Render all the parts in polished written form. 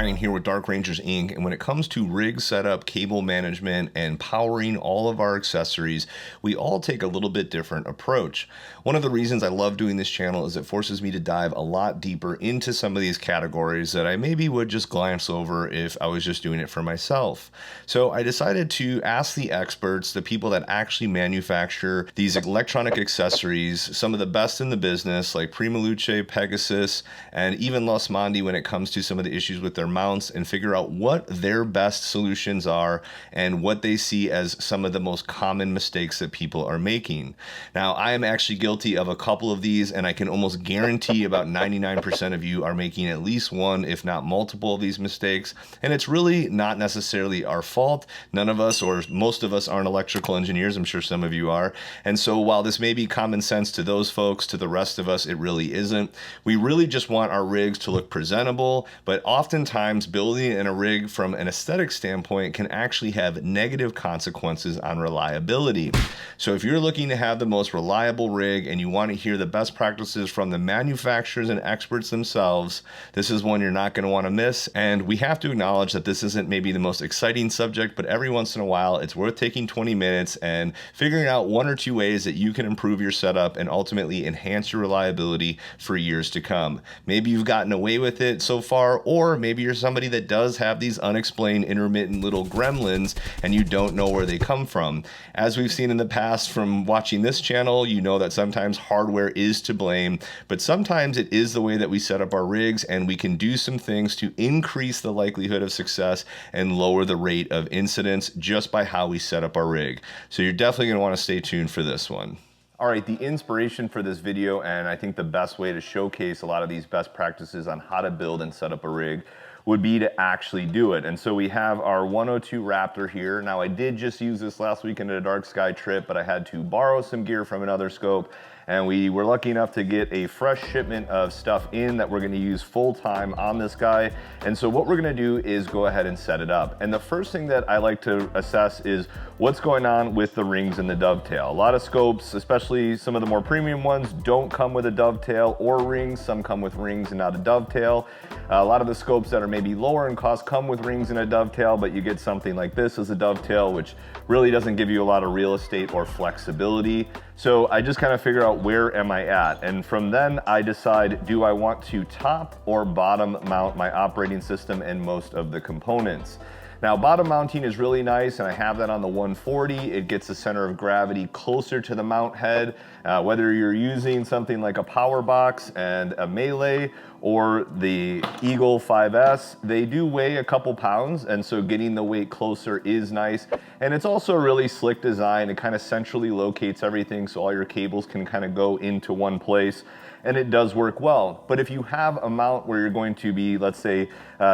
Ryan here with Dark Rangers Inc. And when it comes to rig setup, cable management, and powering all of our accessories, we all take a little bit different approach. One of the reasons I love doing this channel is it forces me to dive a lot deeper into some of these categories that I maybe would just glance over if I was just doing it for myself. So I decided to ask the experts, the people that actually manufacture these electronic accessories, some of the best in the business like Prima Luce, Pegasus, and even Losmandy when it comes to some of the issues with their mounts, and figure out what their best solutions are and what they see as some of the most common mistakes that people are making. Now, I am actually guilty of a couple of these, and I can almost guarantee about 99% of you are making at least one, if not multiple of these mistakes. And it's really not necessarily our fault. None of us, or most of us, aren't electrical engineers. I'm sure some of you are. And so while this may be common sense to those folks, to the rest of us, it really isn't. We really just want our rigs to look presentable, but oftentimes building in a rig from an aesthetic standpoint can actually have negative consequences on reliability. So if you're looking to have the most reliable rig and you want to hear the best practices from the manufacturers and experts themselves, this is one you're not going to want to miss. And we have to acknowledge that this isn't maybe the most exciting subject, but every once in a while it's worth taking 20 minutes and figuring out one or two ways that you can improve your setup and ultimately enhance your reliability for years to come. Maybe you've gotten away with it so far, or maybe you're somebody that does have these unexplained intermittent little gremlins and you don't know where they come from. As we've seen in the past from watching this channel, you know that sometimes hardware is to blame, but sometimes it is the way that we set up our rigs, and we can do some things to increase the likelihood of success and lower the rate of incidents just by how we set up our rig. So you're definitely going to want to stay tuned for this one. All right, the inspiration for this video, and I think the best way to showcase a lot of these best practices on how to build and set up a rig, would be to actually do it. And so we have our 102 Raptor here. Now, I did just use this last weekend at a dark sky trip, but I had to borrow some gear from another scope, and we were lucky enough to get a fresh shipment of stuff in that we're gonna use full time on this guy. And so what we're gonna do is go ahead and set it up. And the first thing that I like to assess is what's going on with the rings and the dovetail. A lot of scopes, especially some of the more premium ones, don't come with a dovetail or rings. Some come with rings and not a dovetail. A lot of the scopes that are maybe lower in cost come with rings and a dovetail, but you get something like this as a dovetail, which really doesn't give you a lot of real estate or flexibility. So I just kind of figure out, where am I at? And from then I decide, do I want to top or bottom mount my operating system and most of the components? Now, bottom mounting is really nice, and I have that on the 140. It gets the center of gravity closer to the mount head. Whether you're using something like a power box and a melee or the Eagle 5S, they do weigh a couple pounds, and so getting the weight closer is nice. And it's also a really slick design. It kind of centrally locates everything so all your cables can kind of go into one place, and it does work well. But if you have a mount where you're going to be, let's say,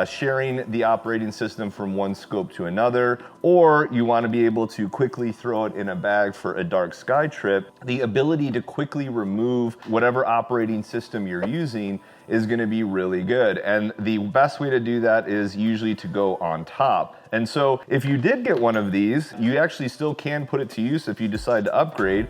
sharing the operating system from one scope to another, or you want to be able to quickly throw it in a bag for a dark sky trip, the ability to quickly remove whatever operating system you're using is going to be really good. And the best way to do that is usually to go on top. And so if you did get one of these, you actually still can put it to use if you decide to upgrade,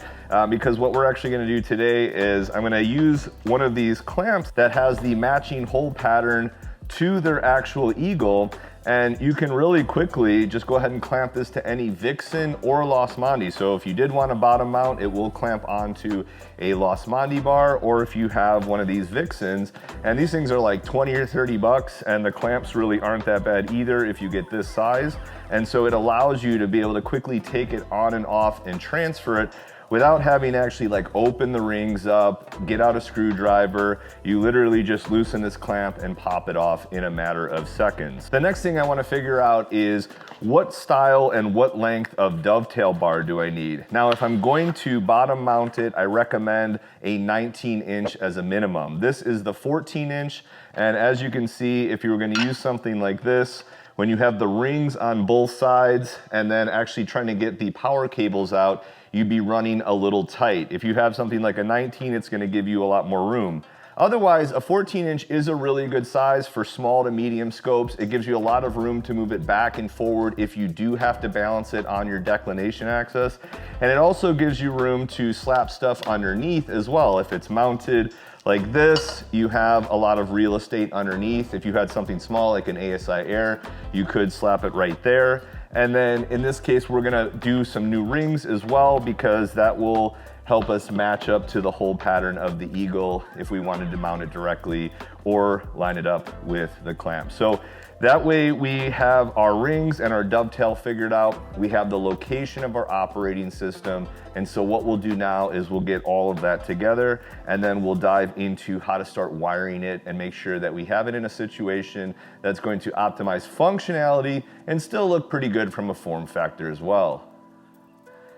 because what we're actually going to do today is I'm going to use one of these clamps that has the matching hole pattern to their actual Eagle, and you can really quickly just go ahead and clamp this to any Vixen or Losmandy. So if you did want a bottom mount, it will clamp onto a Losmandy bar, or if you have one of these Vixens, and these things are like 20 or 30 bucks, and the clamps really aren't that bad either if you get this size. And so it allows you to be able to quickly take it on and off and transfer it without having to actually like open the rings up, get out a screwdriver. You literally just loosen this clamp and pop it off in a matter of seconds. The next thing I want to figure out is what style and what length of dovetail bar do I need? Now, if I'm going to bottom mount it, I recommend a 19-inch as a minimum. This is the 14-inch, and as you can see, if you were going to use something like this, when you have the rings on both sides and then actually trying to get the power cables out, you'd be running a little tight. If you have something like a 19, it's going to give you a lot more room. Otherwise, a 14-inch is a really good size for small to medium scopes. It gives you a lot of room to move it back and forward if you do have to balance it on your declination axis. And it also gives you room to slap stuff underneath as well. If it's mounted like this, you have a lot of real estate underneath. If you had something small like an ASI Air, you could slap it right there. And then in this case, we're gonna do some new rings as well, because that will help us match up to the hole pattern of the Eagle if we wanted to mount it directly or line it up with the clamp. So that way we have our rings and our dovetail figured out. We have the location of our operating system. And so what we'll do now is we'll get all of that together, and then we'll dive into how to start wiring it and make sure that we have it in a situation that's going to optimize functionality and still look pretty good from a form factor as well.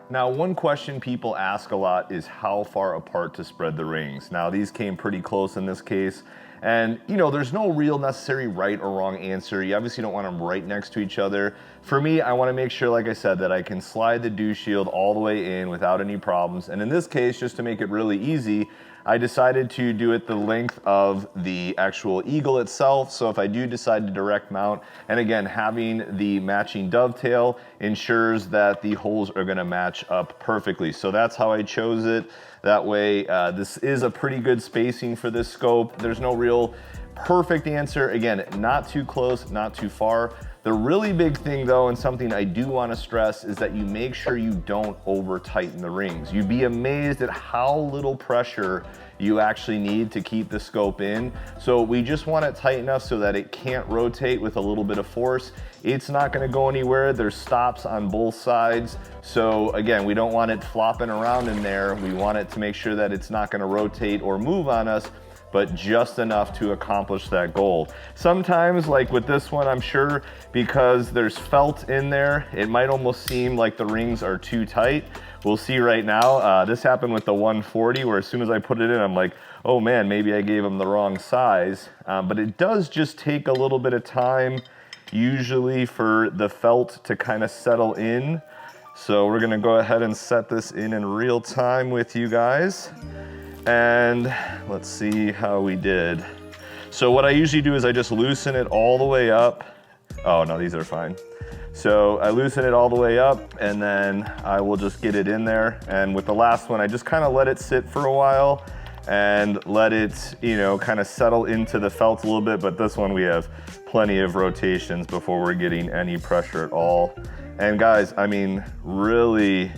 Now, one question people ask a lot is how far apart to spread the rings. Now, these came pretty close in this case, and you know, there's no real necessary right or wrong answer. You obviously don't want them right next to each other. For me, I want to make sure, like I said, that I can slide the dew shield all the way in without any problems. And in this case, just to make it really easy, I decided to do it the length of the actual Eagle itself. So if I do decide to direct mount, and again, having the matching dovetail ensures that the holes are gonna match up perfectly. So that's how I chose it. That way, this is a pretty good spacing for this scope. There's no real perfect answer. Again, not too close, not too far. The really big thing though, and something I do want to stress, is that you make sure you don't over tighten the rings. You'd be amazed at how little pressure you actually need to keep the scope in. So we just want it tight enough so that it can't rotate with a little bit of force. It's not going to go anywhere. There's stops on both sides. So again, we don't want it flopping around in there. We want it to make sure that it's not going to rotate or move on us, but just enough to accomplish that goal. Sometimes, like with this one, I'm sure because there's felt in there, it might almost seem like the rings are too tight. We'll see right now. This happened with the 140, where as soon as I put it in, I'm like, oh man, maybe I gave them the wrong size. But it does just take a little bit of time, usually, for the felt to kind of settle in. So we're gonna go ahead and set this in real time with you guys. And let's see how we did. So what I usually do is I just loosen it all the way up. Oh no, these are fine. So I loosen it all the way up, and then I will just get it in there. And with the last one, I just kind of let it sit for a while and let it, you know, kind of settle into the felt a little bit. But this one, we have plenty of rotations before we're getting any pressure at all. And guys, I mean, really,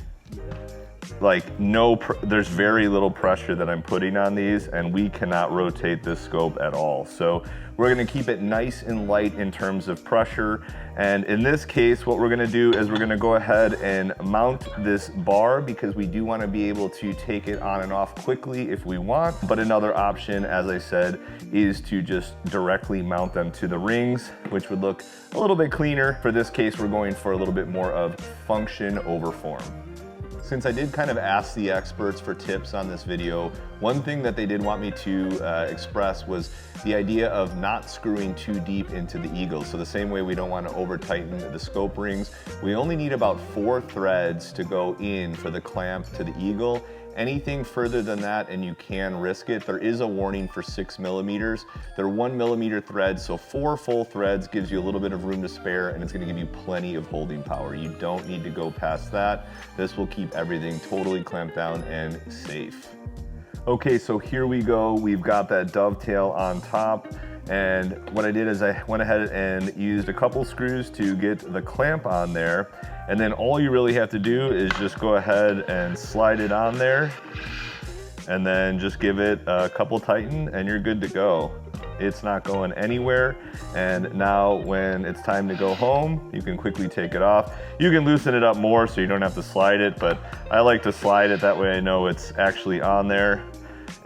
like there's very little pressure that I'm putting on these, and we cannot rotate this scope at all. So we're gonna keep it nice and light in terms of pressure. And in this case, what we're gonna do is we're gonna go ahead and mount this bar, because we do wanna be able to take it on and off quickly if we want. But another option, as I said, is to just directly mount them to the rings, which would look a little bit cleaner. For this case, we're going for a little bit more of function over form. Since I did kind of ask the experts for tips on this video, one thing that they did want me to express was the idea of not screwing too deep into the Eagle. So the same way we don't want to over tighten the scope rings, we only need about 4 threads to go in for the clamp to the Eagle. Anything further than that and you can risk it. There is a warning for 6 millimeters. They're 1 millimeter threads, so 4 full threads gives you a little bit of room to spare, and it's gonna give you plenty of holding power. You don't need to go past that. This will keep everything totally clamped down and safe. Okay, so here we go. We've got that dovetail on top. And what I did is I went ahead and used a couple screws to get the clamp on there. And then all you really have to do is just go ahead and slide it on there, and then just give it a couple tighten and you're good to go. It's not going anywhere. And now when it's time to go home, you can quickly take it off. You can loosen it up more so you don't have to slide it, but I like to slide it, that way I know it's actually on there.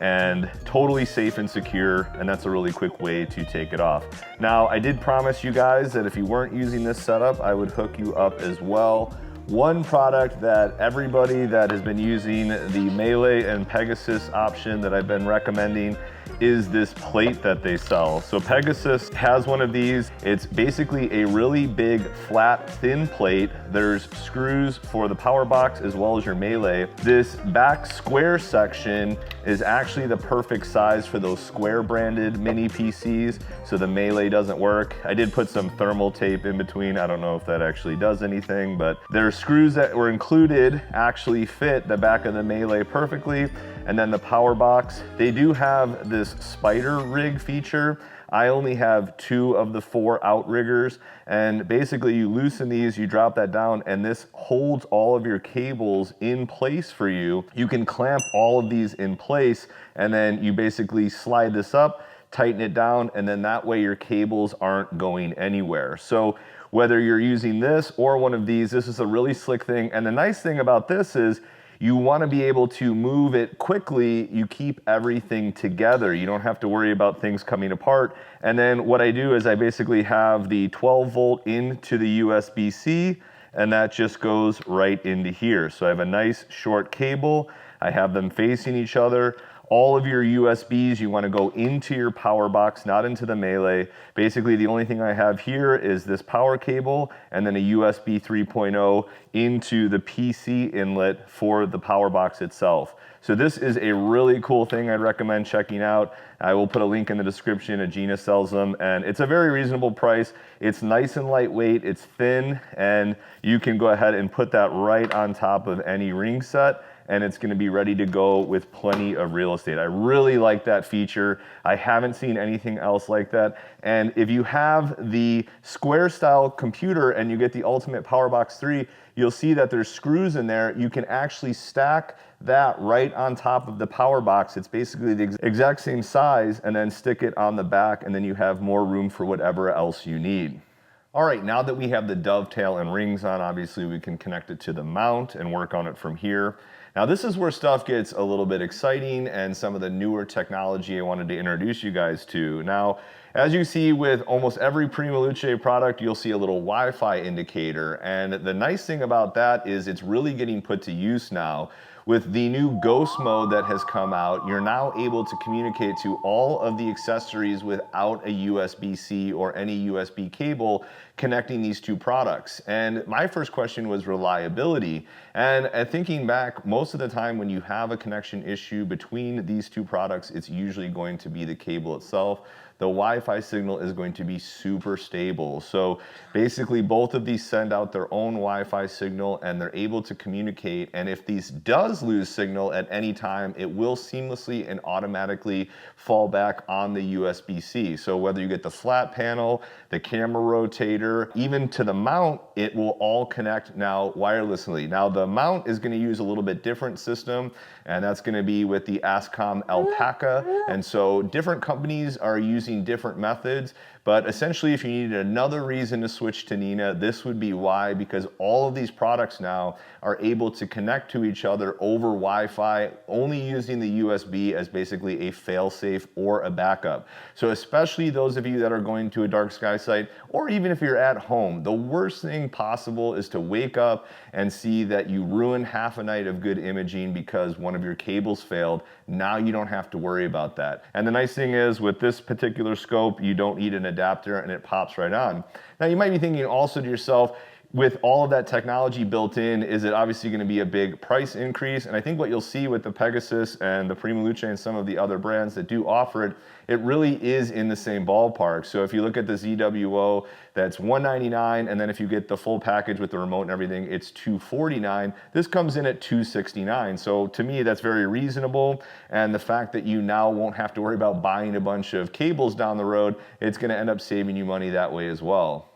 And totally safe and secure, and that's a really quick way to take it off. Now, I did promise you guys that if you weren't using this setup, I would hook you up as well. One product that everybody that has been using the Melee and Pegasus option that I've been recommending is this plate that they sell. So Pegasus has one of these. It's basically a really big, flat, thin plate. There's screws for the power box as well as your Melee. This back square section is actually the perfect size for those square branded mini PCs, so the melee doesn't work. I did put some thermal tape in between. I don't know if that actually does anything, but their screws that were included actually fit the back of the melee perfectly. And then the power box, they do have this spider rig feature. I only have 2 of the 4 outriggers, and basically you loosen these, you drop that down, and this holds all of your cables in place for you. You can clamp all of these in place, and then you basically slide this up, tighten it down, and then that way your cables aren't going anywhere. So whether you're using this or one of these, this is a really slick thing. And the nice thing about this is you want to be able to move it quickly. You keep everything together. You don't have to worry about things coming apart. And then what I do is I basically have the 12 volt into the USB-C, and that just goes right into here. So I have a nice short cable. I have them facing each other. All of your USBs, you want to go into your power box, not into the melee. Basically, the only thing I have here is this power cable and then a USB 3.0 into the PC inlet for the power box itself. So this is a really cool thing I'd recommend checking out. I will put a link in the description. Agena sells them, and it's a very reasonable price. It's nice and lightweight, it's thin, and you can go ahead and put that right on top of any ring set, and it's gonna be ready to go with plenty of real estate. I really like that feature. I haven't seen anything else like that. And if you have the square style computer and you get the Ultimate PowerBox 3, you'll see that there's screws in there. You can actually stack that right on top of the power box. It's basically the exact same size, and then stick it on the back, and then you have more room for whatever else you need. All right, now that we have the dovetail and rings on, obviously we can connect it to the mount and work on it from here. Now this is where stuff gets a little bit exciting and some of the newer technology I wanted to introduce you guys to. Now, as you see with almost every Prima Luce product, you'll see a little Wi-Fi indicator. And the nice thing about that is it's really getting put to use now. With the new Ghost mode that has come out, you're now able to communicate to all of the accessories without a USB-C or any USB cable connecting these two products. And my first question was reliability. And thinking back, most of the time when you have a connection issue between these two products, it's usually going to be the cable itself. The Wi-Fi signal is going to be super stable. So basically both of these send out their own Wi-Fi signal and they're able to communicate. And if these does lose signal at any time, it will seamlessly and automatically fall back on the USB-C. So whether you get the flat panel, the camera rotator, even to the mount, it will all connect now wirelessly. Now the mount is going to use a little bit different system, and that's going to be with the Ascom Alpaca. And so different companies are using different methods, but essentially if you needed another reason to switch to Nina, this would be why, because all of these products now are able to connect to each other over Wi-Fi, only using the USB as basically a fail-safe or a backup. So especially those of you that are going to a dark sky site, or even if you're at home, the worst thing possible is to wake up and see that you ruined half a night of good imaging because one of your cables failed. Now you don't have to worry about that. And the nice thing is with this particular scope, you don't need an adapter and it pops right on. Now you might be thinking also to yourself, with all of that technology built in, is it obviously going to be a big price increase? And I think what you'll see with the Pegasus and the Prima Luce and some of the other brands that do offer it, it really is in the same ballpark. So if you look at the ZWO, that's $199, and then if you get the full package with the remote and everything, it's $249. This comes in at $269. So to me, that's very reasonable. And the fact that you now won't have to worry about buying a bunch of cables down the road, it's going to end up saving you money that way as well.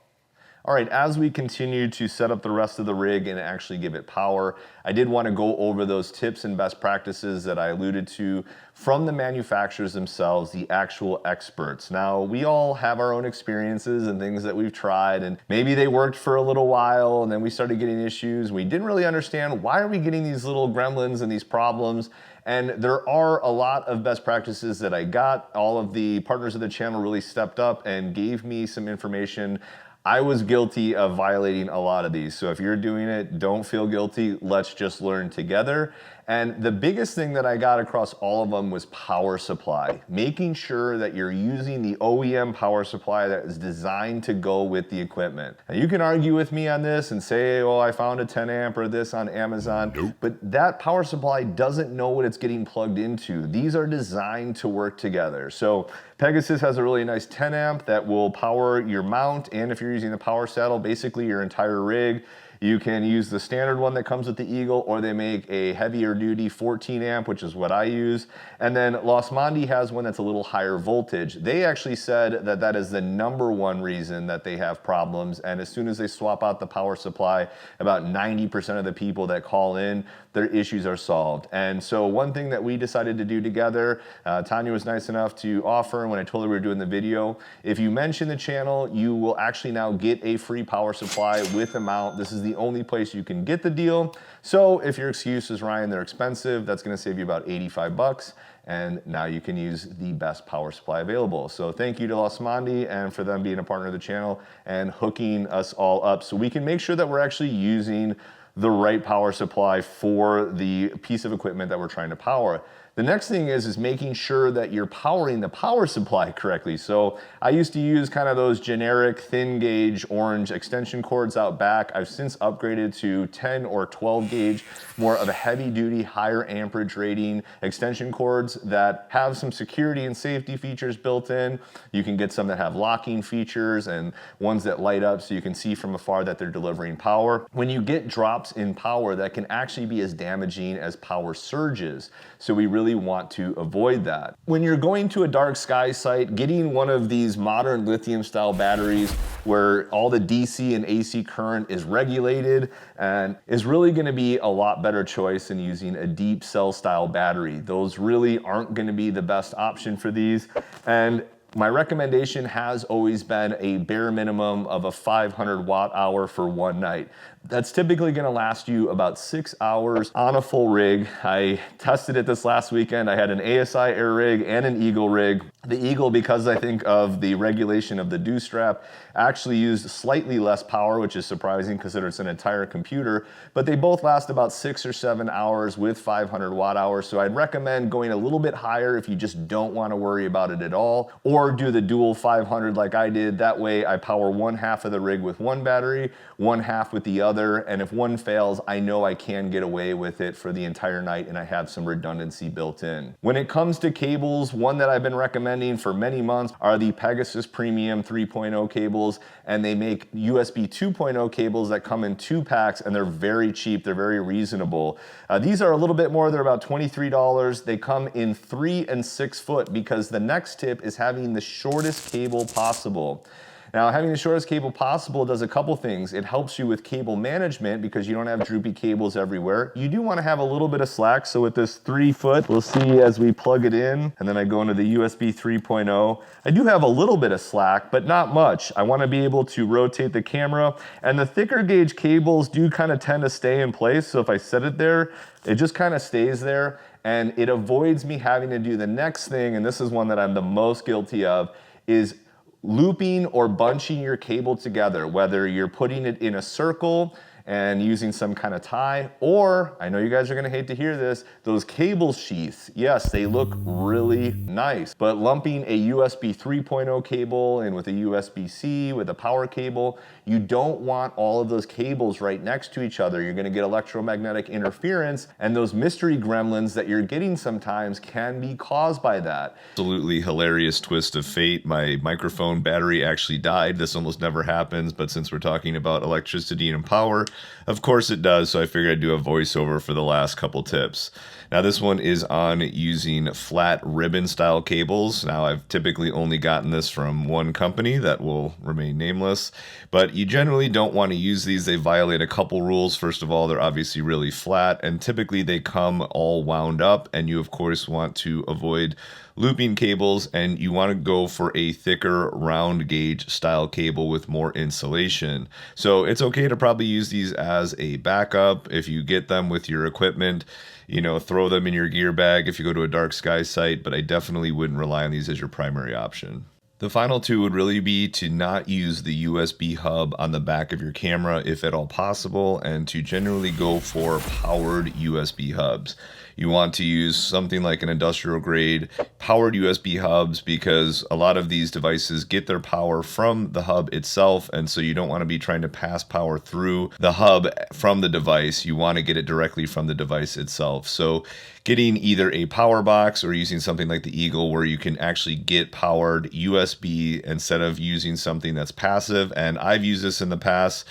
All right, as we continue to set up the rest of the rig and actually give it power, I did want to go over those tips and best practices that I alluded to from the manufacturers themselves, the actual experts. Now, we all have our own experiences and things that we've tried, and maybe they worked for a little while and then we started getting issues. We didn't really understand why are we getting these little gremlins and these problems. And there are a lot of best practices that I got. All of the partners of the channel really stepped up and gave me some information. I was guilty of violating a lot of these. So if you're doing it, don't feel guilty. Let's just learn together. And the biggest thing that I got across all of them was power supply, making sure that you're using the OEM power supply that is designed to go with the equipment. Now you can argue with me on this and say, oh, I found a 10 amp or this on Amazon, but that power supply doesn't know what it's getting plugged into. These are designed to work together. So Pegasus has a really nice 10 amp that will power your mount, and if you're using the power saddle, basically your entire rig. You can use the standard one that comes with the Eagle, or they make a heavier duty 14 amp, which is what I use. And then Losmandy has one that's a little higher voltage. They actually said that that is the #1 reason that they have problems. And as soon as they swap out the power supply, about 90% of the people that call in, their issues are solved. And so one thing that we decided to do together, Tanya was nice enough to offer when I told her we were doing the video, if you mention the channel, you will actually now get a free power supply with a mount. This is the only place you can get the deal. So if your excuse is, Ryan, they're expensive, that's gonna save you about 85 bucks. And now you can use the best power supply available. So thank you to Losmandy and for them being a partner of the channel and hooking us all up so we can make sure that we're actually using the right power supply for the piece of equipment that we're trying to power. The next thing is making sure that you're powering the power supply correctly. So I used to use kind of those generic thin gauge orange extension cords out back. I've since upgraded to 10 or 12 gauge, more of a heavy duty, higher amperage rating extension cords that have some security and safety features built in. You can get some that have locking features and ones that light up so you can see from afar that they're delivering power. When you get drops in power, that can actually be as damaging as power surges. So we really want to avoid that. When you're going to a dark sky site, getting one of these modern lithium style batteries where all the DC and AC current is regulated and is really going to be a lot better choice than using a deep cell style battery. Those really aren't going to be the best option for these. And my recommendation has always been a bare minimum of a 500 watt hour for one night. That's typically gonna last you about 6 hours on a full rig. I tested it this last weekend. I had an ASI air rig and an Eagle rig. The Eagle, because I think of the regulation of the dew strap, actually used slightly less power, which is surprising considering it's an entire computer, but they both last about 6 or 7 hours with 500 watt hours. So I'd recommend going a little bit higher if you just don't wanna worry about it at all, or do the dual 500 like I did. That way I power one half of the rig with one battery, one half with the other, and if one fails, I know I can get away with it for the entire night and I have some redundancy built in. When it comes to cables, one that I've been recommending for many months are the Pegasus Premium 3.0 cables, and they make USB 2.0 cables that come in 2 packs, and they're very cheap, they're very reasonable. These are a little bit more, they're about $23. They come in 3 and 6 foot because the next tip is having the shortest cable possible. Now, having the shortest cable possible does a couple things. It helps you with cable management because you don't have droopy cables everywhere. You do want to have a little bit of slack. So with this 3 foot, we'll see as we plug it in, and then I go into the USB 3.0. I do have a little bit of slack, but not much. I want to be able to rotate the camera, and the thicker gauge cables do kind of tend to stay in place. So if I set it there, it just kind of stays there, and it avoids me having to do the next thing, and this is one that I'm the most guilty of, is looping or bunching your cable together, whether you're putting it in a circle and using some kind of tie, or, I know you guys are gonna hate to hear this, those cable sheaths. Yes, they look really nice, but lumping a USB 3.0 cable in with a USB-C with a power cable, you don't want all of those cables right next to each other. You're gonna get electromagnetic interference, and those mystery gremlins that you're getting sometimes can be caused by that. Absolutely hilarious twist of fate. My microphone battery actually died. This almost never happens, but since we're talking about electricity and power, of course it does, so I figured I'd do a voiceover for the last couple tips. Now this one is on using flat ribbon style cables. Now I've typically only gotten this from one company that will remain nameless, but you generally don't want to use these. They violate a couple rules. First of all, they're obviously really flat, and typically they come all wound up, and you of course want to avoid looping cables, and you want to go for a thicker round gauge style cable with more insulation. So it's okay to probably use these as a backup if you get them with your equipment. You know, throw them in your gear bag if you go to a dark sky site, but I definitely wouldn't rely on these as your primary option. The final two would really be to not use the USB hub on the back of your camera if at all possible, and to generally go for powered USB hubs. You want to use something like an industrial grade powered USB hubs because a lot of these devices get their power from the hub itself, and so you don't want to be trying to pass power through the hub from the device. You want to get it directly from the device itself. So getting either a power box or using something like the Eagle where you can actually get powered USB instead of using something that's passive. And I've used this in the past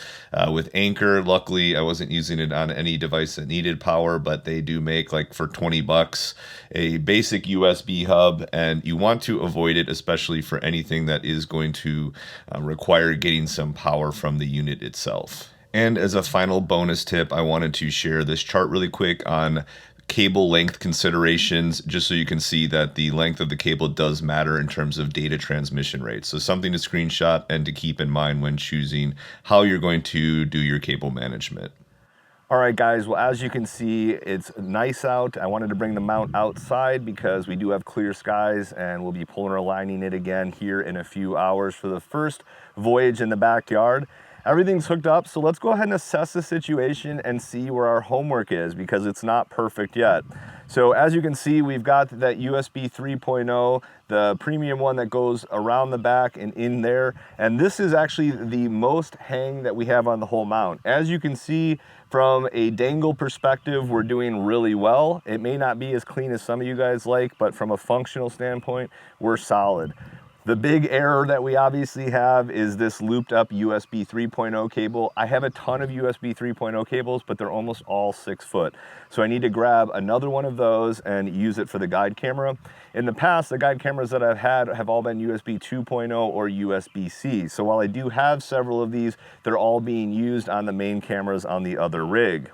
with Anchor. Luckily, I wasn't using it on any device that needed power, but they do make, like, for 20 bucks a basic USB hub, and you want to avoid it, especially for anything that is going to require getting some power from the unit itself. And as a final bonus tip, I wanted to share this chart really quick on cable length considerations, just so you can see that the length of the cable does matter in terms of data transmission rates. So something to screenshot and to keep in mind when choosing how you're going to do your cable management. All right, guys, well, as you can see, it's nice out. I wanted to bring the mount outside because we do have clear skies, and we'll be polar aligning it again here in a few hours for the first voyage in the backyard. Everything's hooked up, so let's go ahead and assess the situation and see where our homework is, because it's not perfect yet. So as you can see, we've got that USB 3.0, the premium one that goes around the back and in there. And this is actually the most hang that we have on the whole mount. As you can see, from a dangle perspective, we're doing really well. It may not be as clean as some of you guys like, but from a functional standpoint, we're solid. The big error that we obviously have is this looped up USB 3.0 cable. I have a ton of USB 3.0 cables, but they're almost all 6 foot. So I need to grab another one of those and use it for the guide camera. In the past, the guide cameras that I've had have all been USB 2.0 or USB-C. So while I do have several of these, they're all being used on the main cameras on the other rig.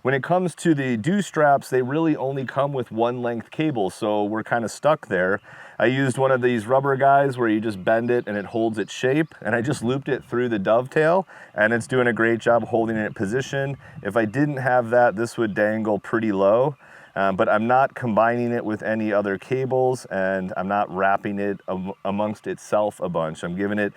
When it comes to the dew straps, they really only come with one length cable, so we're kind of stuck there. I used one of these rubber guys where you just bend it and it holds its shape, and I just looped it through the dovetail, and it's doing a great job holding it in position. If I didn't have that, this would dangle pretty low. But I'm not combining it with any other cables, and I'm not wrapping it amongst itself a bunch. I'm giving it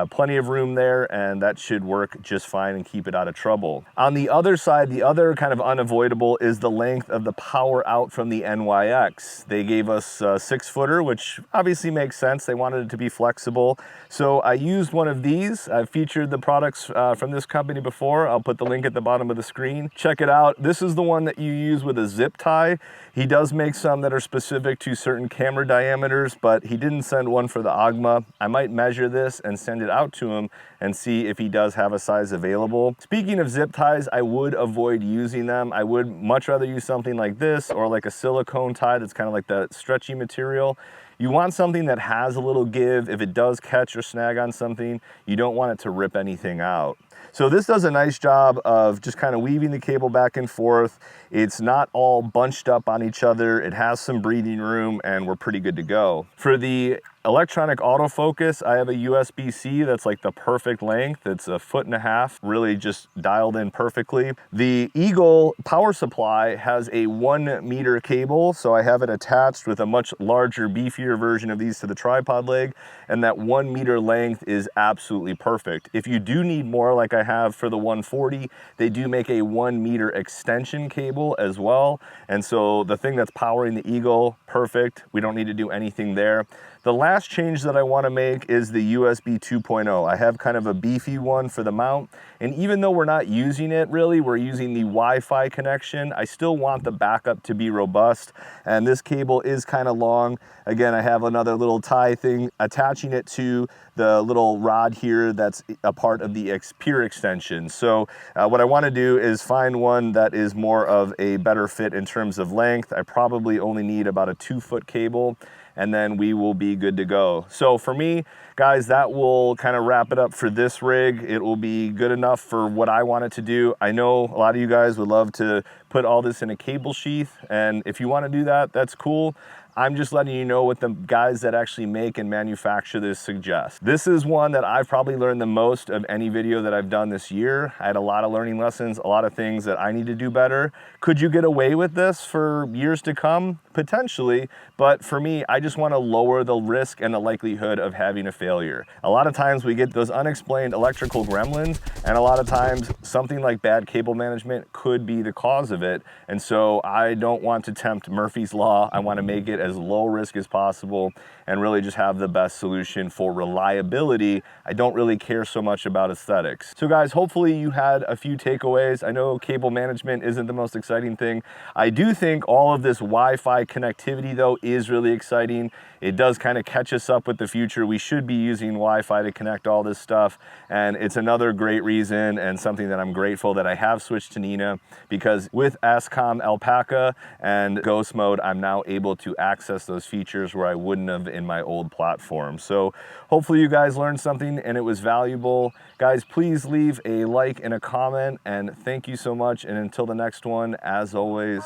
plenty of room there, and that should work just fine and keep it out of trouble. On the other side, the other kind of unavoidable is the length of the power out from the NYX. They gave us a 6 footer, which obviously makes sense. They wanted it to be flexible. So I used one of these. I've featured the products from this company before. I'll put the link at the bottom of the screen. Check it out. This is the one that you use with a zip tie. He does make some that are specific to certain camera diameters, but he didn't send one for the AGMA. I might measure this and send it out to him and see if he does have a size available. Speaking of zip ties, I would avoid using them. I would much rather use something like this or like a silicone tie that's kind of like that stretchy material. You want something that has a little give. If it does catch or snag on something, you don't want it to rip anything out. So this does a nice job of just kind of weaving the cable back and forth. It's not all bunched up on each other. It has some breathing room, and we're pretty good to go. For the electronic autofocus, I have a USB-C that's like the perfect length. It's 1.5 feet, really just dialed in perfectly. The Eagle power supply has a 1 meter cable, so I have it attached with a much larger, beefier version of these to the tripod leg, and that 1 meter length is absolutely perfect. If you do need more, like I have for the 140, they do make a 1 meter extension cable as well, and so the thing that's powering the Eagle, perfect. We don't need to do anything there. The last change that I want to make is the USB 2.0. I have kind of a beefy one for the mount, and even though we're not using it really, we're using the Wi-Fi connection, I still want the backup to be robust, and this cable is kind of long. Again, I have another little tie thing attaching it to the little rod here that's a part of the Pure extension. So what I want to do is find one that is more of a better fit in terms of length. I probably only need about a 2-foot cable, and then we will be good to go. So for me, guys, that will kind of wrap it up for this rig. It will be good enough for what I want it to do. I know a lot of you guys would love to put all this in a cable sheath, and if you want to do that, that's cool. I'm just letting you know what the guys that actually make and manufacture this suggest. This is one that I've probably learned the most of any video that I've done this year. I had a lot of learning lessons, a lot of things that I need to do better. Could you get away with this for years to come? Potentially, but for me, I just want to lower the risk and the likelihood of having a failure. A lot of times we get those unexplained electrical gremlins, and a lot of times something like bad cable management could be the cause of it. And so I don't want to tempt Murphy's Law. I want to make it as low risk as possible and really just have the best solution for reliability. I don't really care so much about aesthetics. So guys, hopefully you had a few takeaways. I know cable management isn't the most exciting thing. I do think all of this Wi-Fi connectivity though is really exciting. It does kind of catch us up with the future. We should be using Wi-Fi to connect all this stuff, and it's another great reason and something that I'm grateful that I have switched to Nina, because with Ascom Alpaca and Ghost Mode, I'm now able to access those features where I wouldn't have in my old platform. So hopefully you guys learned something and it was valuable. Guys, please leave a like and a comment, and thank you so much. And until the next one, as always,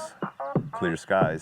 clear skies.